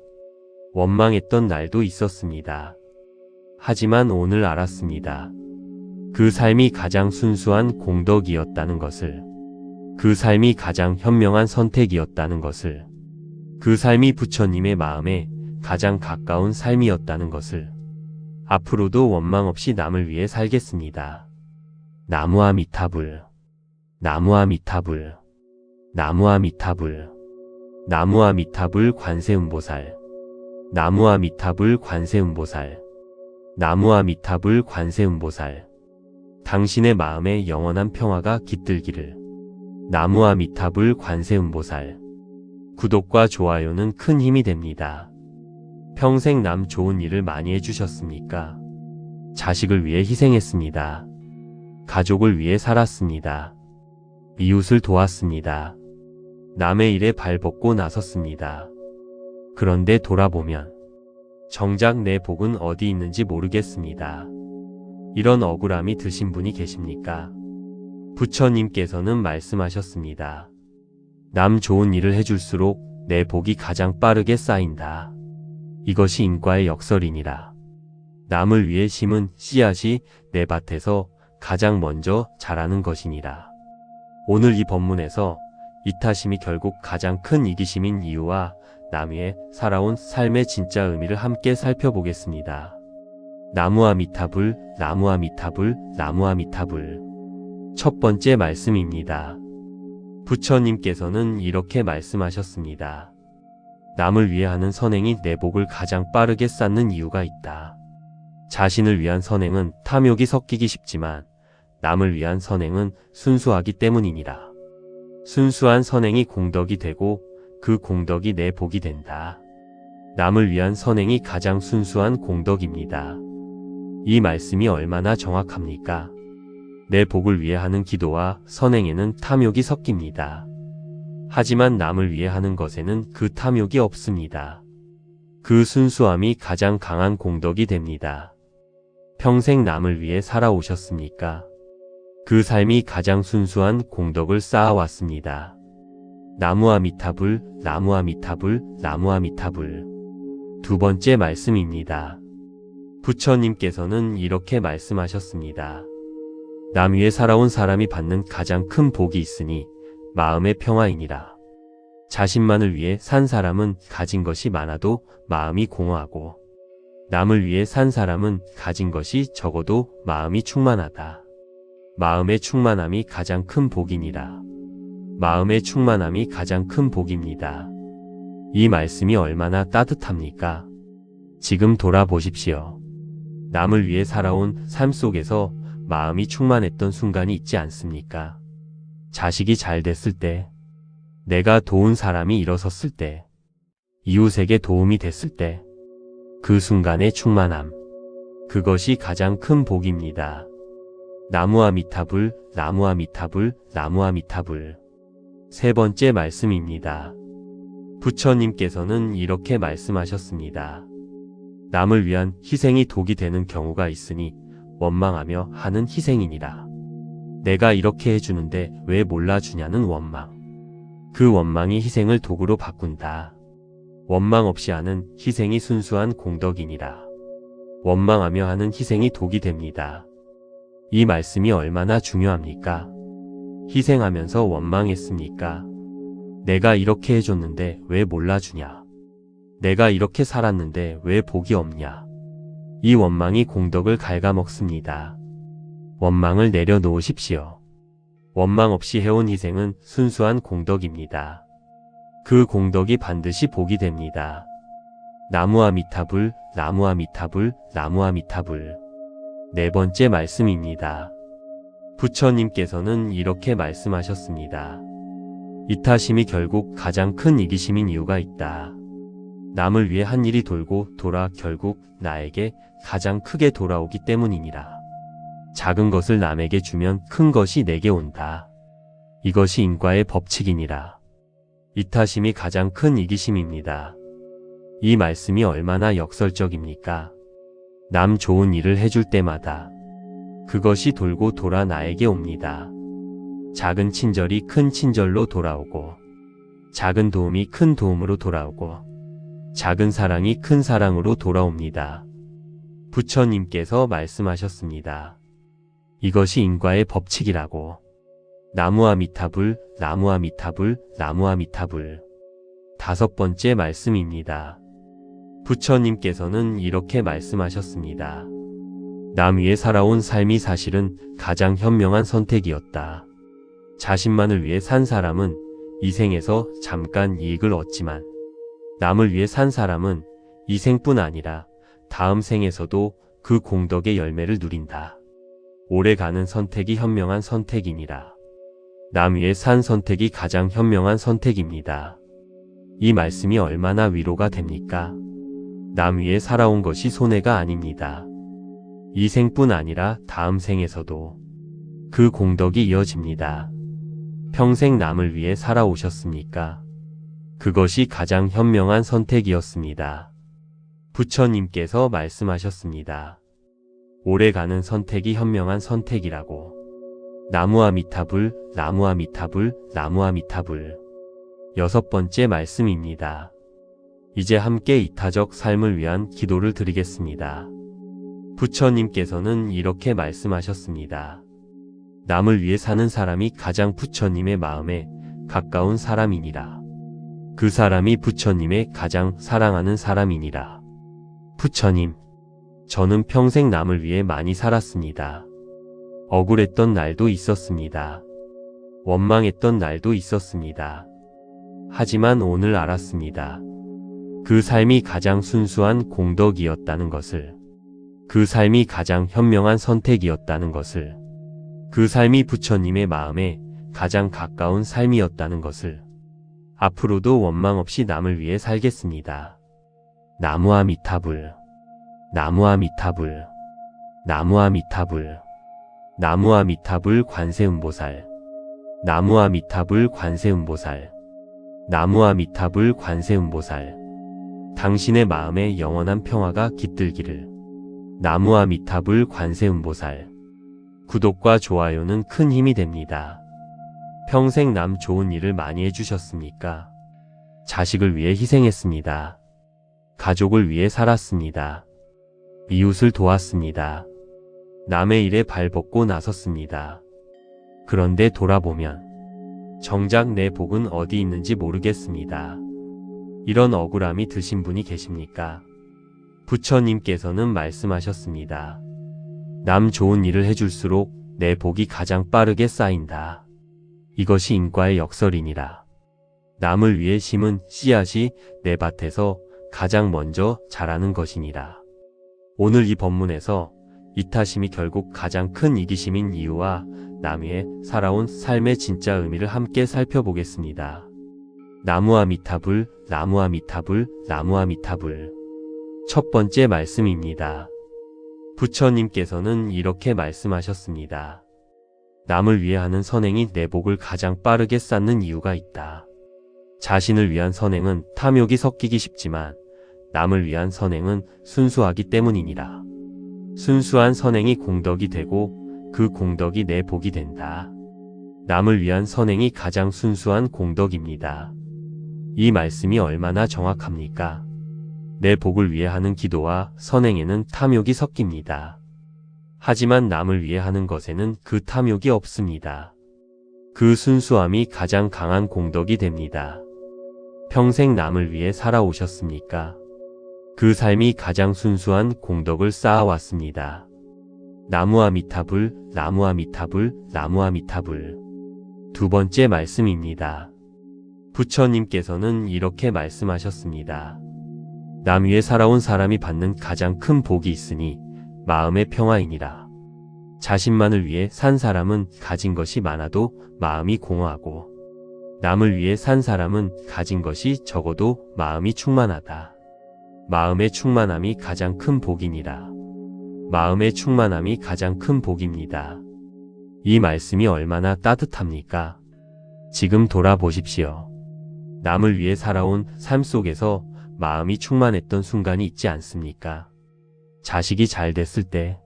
S1: 원망했던 날도 있었습니다. 하지만 오늘 알았습니다. 그 삶이 가장 순수한 공덕이었다는 것을, 그 삶이 가장 현명한 선택이었다는 것을, 그 삶이 부처님의 마음에 가장 가까운 삶이었다는 것을. 앞으로도 원망 없이 남을 위해 살겠습니다. 나무아미타불, 나무아미타불, 나무아미타불, 나무아미타불 관세음보살, 나무아미타불 관세음보살, 나무아미타불 관세음보살. 당신의 마음에 영원한 평화가 깃들기를. 나무아미타불 관세음보살. 구독과 좋아요는 큰 힘이 됩니다. 평생 남 좋은 일을 많이 해주셨습니까? 자식을 위해 희생했습니다. 가족을 위해 살았습니다. 이웃을 도왔습니다. 남의 일에 발벗고 나섰습니다. 그런데 돌아보면 정작 내 복은 어디 있는지 모르겠습니다. 이런 억울함이 드신 분이 계십니까? 부처님께서는 말씀하셨습니다. 남 좋은 일을 해줄수록 내 복이 가장 빠르게 쌓인다. 이것이 인과의 역설이니라. 남을 위해 심은 씨앗이 내 밭에서 가장 먼저 자라는 것이니라. 오늘 이 법문에서 이타심이 결국 가장 큰 이기심인 이유와 남 위에 살아온 삶의 진짜 의미를 함께 살펴보겠습니다. 나무아미타불, 나무아미타불, 나무아미타불. 첫 번째 말씀입니다. 부처님께서는 이렇게 말씀하셨습니다. 남을 위해 하는 선행이 내 복을 가장 빠르게 쌓는 이유가 있다. 자신을 위한 선행은 탐욕이 섞이기 쉽지만 남을 위한 선행은 순수하기 때문이니라. 순수한 선행이 공덕이 되고 그 공덕이 내 복이 된다. 남을 위한 선행이 가장 순수한 공덕입니다. 이 말씀이 얼마나 정확합니까? 내 복을 위해 하는 기도와 선행에는 탐욕이 섞입니다. 하지만 남을 위해 하는 것에는 그 탐욕이 없습니다. 그 순수함이 가장 강한 공덕이 됩니다. 평생 남을 위해 살아오셨습니까? 그 삶이 가장 순수한 공덕을 쌓아왔습니다. 나무아미타불, 나무아미타불, 나무아미타불. 두 번째 말씀입니다. 부처님께서는 이렇게 말씀하셨습니다. 남 위에 살아온 사람이 받는 가장 큰 복이 있으니 마음의 평화이니라. 자신만을 위해 산 사람은 가진 것이 많아도 마음이 공허하고 남을 위해 산 사람은 가진 것이 적어도 마음이 충만하다. 마음의 충만함이 가장 큰 복이니라. 마음의 충만함이 가장 큰 복입니다. 이 말씀이 얼마나 따뜻합니까? 지금 돌아보십시오. 남을 위해 살아온 삶 속에서 마음이 충만했던 순간이 있지 않습니까? 자식이 잘 됐을 때, 내가 도운 사람이 일어섰을 때, 이웃에게 도움이 됐을 때, 그 순간의 충만함. 그것이 가장 큰 복입니다. 나무아미타불, 나무아미타불, 나무아미타불. 세 번째 말씀입니다. 부처님께서는 이렇게 말씀하셨습니다. 남을 위한 희생이 독이 되는 경우가 있으니 원망하며 하는 희생이니라. 내가 이렇게 해주는데 왜 몰라주냐는 원망. 그 원망이 희생을 독으로 바꾼다. 원망 없이 하는 희생이 순수한 공덕이니라. 원망하며 하는 희생이 독이 됩니다. 이 말씀이 얼마나 중요합니까? 희생하면서 원망했습니까? 내가 이렇게 해줬는데 왜 몰라주냐? 내가 이렇게 살았는데 왜 복이 없냐? 이 원망이 공덕을 갉아먹습니다. 원망을 내려놓으십시오. 원망 없이 해온 희생은 순수한 공덕입니다. 그 공덕이 반드시 복이 됩니다. 나무아미타불, 나무아미타불, 나무아미타불. 네 번째 말씀입니다. 부처님께서는 이렇게 말씀하셨습니다. 이타심이 결국 가장 큰 이기심인 이유가 있다. 남을 위해 한 일이 돌고 돌아 결국 나에게 가장 크게 돌아오기 때문이니라. 작은 것을 남에게 주면 큰 것이 내게 온다. 이것이 인과의 법칙이니라. 이타심이 가장 큰 이기심입니다. 이 말씀이 얼마나 역설적입니까? 남 좋은 일을 해줄 때마다 그것이 돌고 돌아 나에게 옵니다. 작은 친절이 큰 친절로 돌아오고, 작은 도움이 큰 도움으로 돌아오고, 작은 사랑이 큰 사랑으로 돌아옵니다. 부처님께서 말씀하셨습니다. 이것이 인과의 법칙이라고. 나무아미타불, 나무아미타불, 나무아미타불. 다섯 번째 말씀입니다. 부처님께서는 이렇게 말씀하셨습니다. 남 위에 살아온 삶이 사실은 가장 현명한 선택이었다. 자신만을 위해 산 사람은 이 생에서 잠깐 이익을 얻지만 남을 위해 산 사람은 이 생뿐 아니라 다음 생에서도 그 공덕의 열매를 누린다. 오래가는 선택이 현명한 선택이니라. 남 위에 산 선택이 가장 현명한 선택입니다. 이 말씀이 얼마나 위로가 됩니까? 남 위에 살아온 것이 손해가 아닙니다. 이 생뿐 아니라 다음 생에서도 그 공덕이 이어집니다. 평생 남을 위해 살아오셨습니까? 그것이 가장 현명한 선택이었습니다. 부처님께서 말씀하셨습니다. 오래가는 선택이 현명한 선택이라고. 나무아미타불, 나무아미타불, 나무아미타불. 6번째 말씀입니다. 이제 함께 이타적 삶을 위한 기도를 드리겠습니다. 부처님께서는 이렇게 말씀하셨습니다. 남을 위해 사는 사람이 가장 부처님의 마음에 가까운 사람이니라. 그 사람이 부처님의 가장 사랑하는 사람이니라. 부처님, 저는 평생 남을 위해 많이 살았습니다. 억울했던 날도 있었습니다. 원망했던 날도 있었습니다. 하지만 오늘 알았습니다. 그 삶이 가장 순수한 공덕이었다는 것을, 그 삶이 가장 현명한 선택이었다는 것을, 그 삶이 부처님의 마음에 가장 가까운 삶이었다는 것을. 앞으로도 원망 없이 남을 위해 살겠습니다. 나무아미타불, 나무아미타불, 나무아미타불, 나무아미타불 관세음보살, 나무아미타불 관세음보살, 나무아미타불 관세음보살. 당신의 마음에 영원한 평화가 깃들기를. 나무아미타불 관세음보살. 구독과 좋아요는 큰 힘이 됩니다. 평생 남 좋은 일을 많이 해주셨습니까? 자식을 위해 희생했습니다. 가족을 위해 살았습니다. 이웃을 도왔습니다. 남의 일에 발벗고 나섰습니다. 그런데 돌아보면 정작 내 복은 어디 있는지 모르겠습니다. 이런 억울함이 드신 분이 계십니까? 부처님께서는 말씀하셨습니다. 남 좋은 일을 해줄수록 내 복이 가장 빠르게 쌓인다. 이것이 인과의 역설이니라. 남을 위해 심은 씨앗이 내 밭에서 가장 먼저 자라는 것이니라. 오늘 이 법문에서 이타심이 결국 가장 큰 이기심인 이유와 남 위해 살아온 삶의 진짜 의미를 함께 살펴보겠습니다. 나무아미타불, 나무아미타불, 나무아미타불. 첫 번째 말씀입니다. 부처님께서는 이렇게 말씀하셨습니다. 남을 위해 하는 선행이 내 복을 가장 빠르게 쌓는 이유가 있다. 자신을 위한 선행은 탐욕이 섞이기 쉽지만 남을 위한 선행은 순수하기 때문이니라. 순수한 선행이 공덕이 되고 그 공덕이 내 복이 된다. 남을 위한 선행이 가장 순수한 공덕입니다. 이 말씀이 얼마나 정확합니까? 내 복을 위해 하는 기도와 선행에는 탐욕이 섞입니다. 하지만 남을 위해 하는 것에는 그 탐욕이 없습니다. 그 순수함이 가장 강한 공덕이 됩니다. 평생 남을 위해 살아오셨습니까? 그 삶이 가장 순수한 공덕을 쌓아왔습니다. 나무아미타불, 나무아미타불, 나무아미타불. 두 번째 말씀입니다. 부처님께서는 이렇게 말씀하셨습니다. 남 위해 살아온 사람이 받는 가장 큰 복이 있으니 마음의 평화이니라. 자신만을 위해 산 사람은 가진 것이 많아도 마음이 공허하고 남을 위해 산 사람은 가진 것이 적어도 마음이 충만하다. 마음의 충만함이 가장 큰 복이니라. 마음의 충만함이 가장 큰 복입니다. 이 말씀이 얼마나 따뜻합니까? 지금 돌아보십시오. 남을 위해 살아온 삶 속에서 마음이 충만했던 순간이 있지 않습니까? 자식이 잘 됐을 때,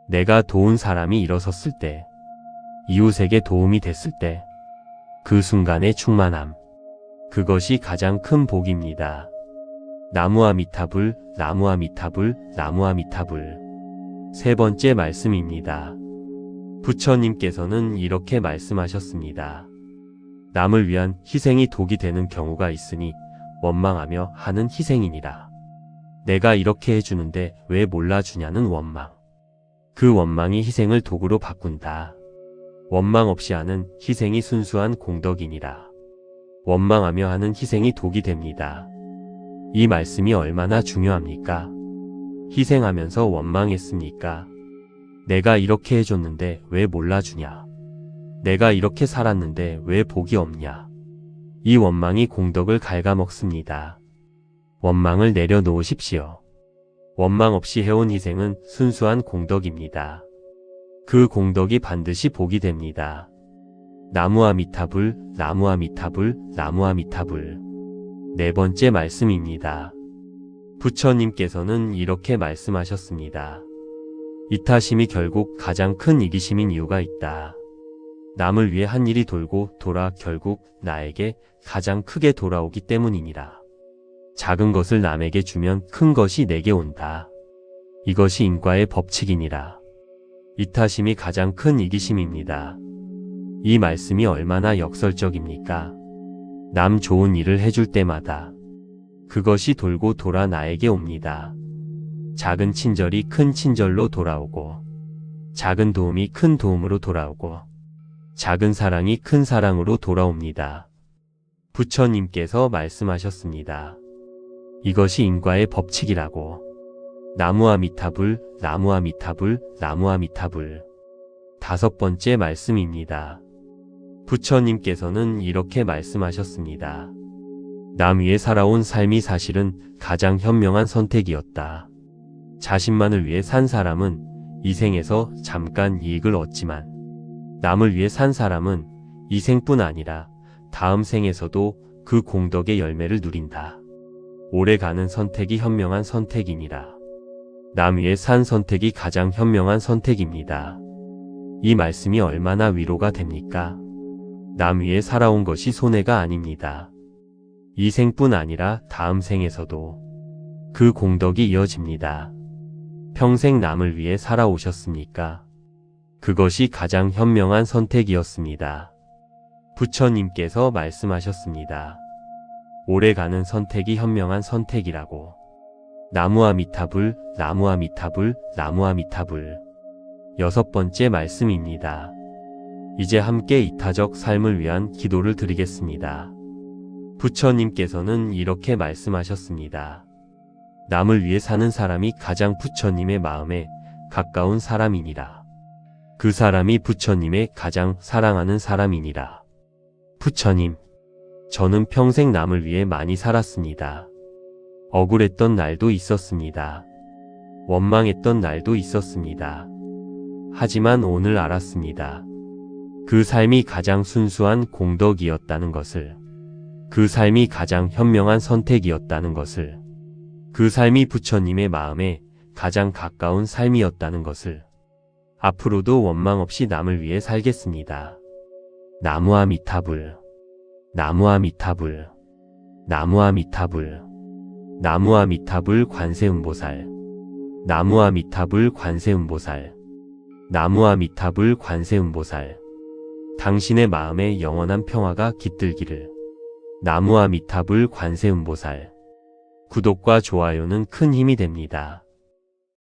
S1: 내가 도운 사람이 일어섰을 때, 이웃에게 도움이 됐을 때, 그 순간의 충만함. 그것이 가장 큰 복입니다. 나무아미타불, 나무아미타불, 나무아미타불. 세 번째 말씀입니다. 부처님께서는 이렇게 말씀하셨습니다. 남을 위한 희생이 독이 되는 경우가 있으니 원망하며 하는 희생이니라. 내가 이렇게 해주는데 왜 몰라주냐는 원망. 그 원망이 희생을 독으로 바꾼다. 원망 없이 하는 희생이 순수한 공덕이니라. 원망하며 하는 희생이 독이 됩니다. 이 말씀이 얼마나 중요합니까? 희생하면서 원망했습니까? 내가 이렇게 해줬는데 왜 몰라주냐? 내가 이렇게 살았는데 왜 복이 없냐? 이 원망이 공덕을 갉아먹습니다. 원망을 내려놓으십시오. 원망 없이 해온 희생은 순수한 공덕입니다. 그 공덕이 반드시 복이 됩니다. 나무아미타불, 나무아미타불, 나무아미타불. 네 번째 말씀입니다. 부처님께서는 이렇게 말씀하셨습니다. 이타심이 결국 가장 큰 이기심인 이유가 있다. 남을 위해 한 일이 돌고 돌아 결국 나에게 가장 크게 돌아오기 때문이니라. 작은 것을 남에게 주면 큰 것이 내게 온다. 이것이 인과의 법칙이니라. 이타심이 가장 큰 이기심입니다. 이 말씀이 얼마나 역설적입니까? 남 좋은 일을 해줄 때마다 그것이 돌고 돌아 나에게 옵니다. 작은 친절이 큰 친절로 돌아오고, 작은 도움이 큰 도움으로 돌아오고, 작은 사랑이 큰 사랑으로 돌아옵니다. 부처님께서 말씀하셨습니다. 이것이 인과의 법칙이라고. 나무아미타불, 나무아미타불, 나무아미타불. 다섯 번째 말씀입니다. 부처님께서는 이렇게 말씀하셨습니다. 남 위에 살아온 삶이 사실은 가장 현명한 선택이었다. 자신만을 위해 산 사람은 이 생에서 잠깐 이익을 얻지만, 남을 위해 산 사람은 이 생뿐 아니라 다음 생에서도 그 공덕의 열매를 누린다. 오래가는 선택이 현명한 선택이니라. 남 위해 산 선택이 가장 현명한 선택입니다. 이 말씀이 얼마나 위로가 됩니까? 남 위해 살아온 것이 손해가 아닙니다. 이 생뿐 아니라 다음 생에서도 그 공덕이 이어집니다. 평생 남을 위해 살아오셨습니까? 그것이 가장 현명한 선택이었습니다. 부처님께서 말씀하셨습니다. 오래가는 선택이 현명한 선택이라고. 나무아미타불, 나무아미타불, 나무아미타불. 여섯 번째 말씀입니다. 이제 함께 이타적 삶을 위한 기도를 드리겠습니다. 부처님께서는 이렇게 말씀하셨습니다. 남을 위해 사는 사람이 가장 부처님의 마음에 가까운 사람이니라. 그 사람이 부처님의 가장 사랑하는 사람이니라. 부처님, 저는 평생 남을 위해 많이 살았습니다. 억울했던 날도 있었습니다. 원망했던 날도 있었습니다. 하지만 오늘 알았습니다. 그 삶이 가장 순수한 공덕이었다는 것을, 그 삶이 가장 현명한 선택이었다는 것을, 그 삶이 부처님의 마음에 가장 가까운 삶이었다는 것을, 앞으로도 원망 없이 남을 위해 살겠습니다. 나무아미타불, 나무아미타불, 나무아미타불, 나무아미타불 관세음보살, 나무아미타불 관세음보살, 나무아미타불 관세음보살. 당신의 마음에 영원한 평화가 깃들기를. 나무아미타불 관세음보살. 구독과 좋아요는 큰 힘이 됩니다.